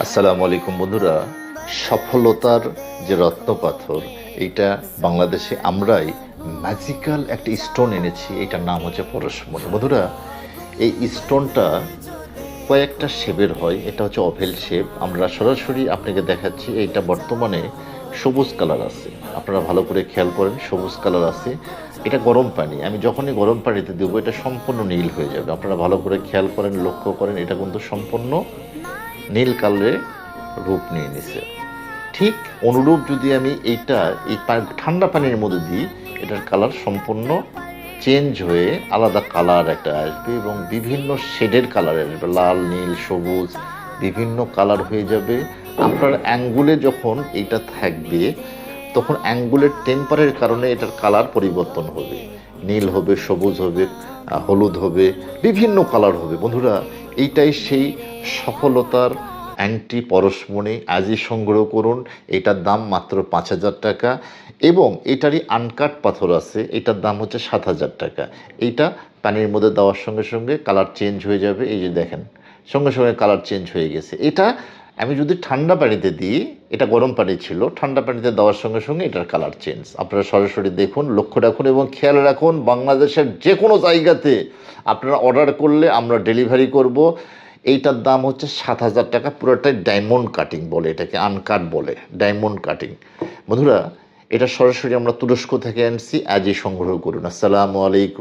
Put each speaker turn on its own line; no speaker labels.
আসসালামু আলাইকুম বন্ধুরা। সফলতার যে রত্নপাথর, এইটা বাংলাদেশে আমরাই ম্যাজিক্যাল একটা স্টোন এনেছি। এটার নাম হচ্ছে পরশমণি। বন্ধুরা, এই স্টোনটা কয়েকটা শেপের হয়। এটা হচ্ছে ওভেল শেপ। আমরা সরাসরি আপনাকে দেখাচ্ছি। এইটা বর্তমানে সবুজ কালার আছে, আপনারা ভালো করে খেয়াল করেন, সবুজ কালার আছে। এটা গরম পানি, আমি যখনই গরম পানিতে দেবো এটা সম্পূর্ণ নীল হয়ে যাবে। আপনারা ভালো করে খেয়াল করেন, লক্ষ্য করেন, এটা কিন্তু সম্পূর্ণ নীল কালারে রূপ নিয়ে নিছে। ঠিক অনুরূপ যদি আমি এইটা এই ঠান্ডা পানির মধ্যে দিই, এটার কালার সম্পূর্ণ চেঞ্জ হয়ে আলাদা কালার একটা আসবে এবং বিভিন্ন শেডের কালার আসবে, লাল, নীল, সবুজ, বিভিন্ন কালার হয়ে যাবে। আপনার অ্যাঙ্গুলে যখন এটা থাকবে তখন অ্যাঙ্গুলের টেম্পারের কারণে এটার কালার পরিবর্তন হবে, নীল হবে, সবুজ হবে, হলুদ হবে, বিভিন্ন কালার হবে। বন্ধুরা, এইটাই সেই সফলতার অ্যান্টি পরশমণি। আজই সংগ্রহ করুন। এটার দাম মাত্র 5,000 টাকা এবং এটারই আনকাট পাথর আছে, এটার দাম হচ্ছে 7,000 টাকা। এইটা পানির মধ্যে দেওয়ার সঙ্গে সঙ্গে কালার চেঞ্জ হয়ে যাবে। এই যে দেখেন, সঙ্গে সঙ্গে কালার চেঞ্জ হয়ে গেছে। এটা আমি যদি ঠান্ডা পানিতে দিই, এটা গরম পানি ছিল, ঠান্ডা পানিতে দেওয়ার সঙ্গে সঙ্গে এটার কালার চেঞ্জ। আপনারা সরাসরি দেখুন, লক্ষ্য রাখুন এবং খেয়াল রাখুন। বাংলাদেশের যে কোনো জায়গাতে আপনারা অর্ডার করলে আমরা ডেলিভারি করব। এইটার দাম হচ্ছে 7,000 টাকা। পুরোটাই ডায়মন্ড কাটিং বলে, এটাকে আনকাট বলে, ডায়মন্ড কাটিং। বন্ধুরা, এটা সরাসরি আমরা তুরস্ক থেকে আনছি। আজই সংগ্রহ করুন। আসসালামু আলাইকুম।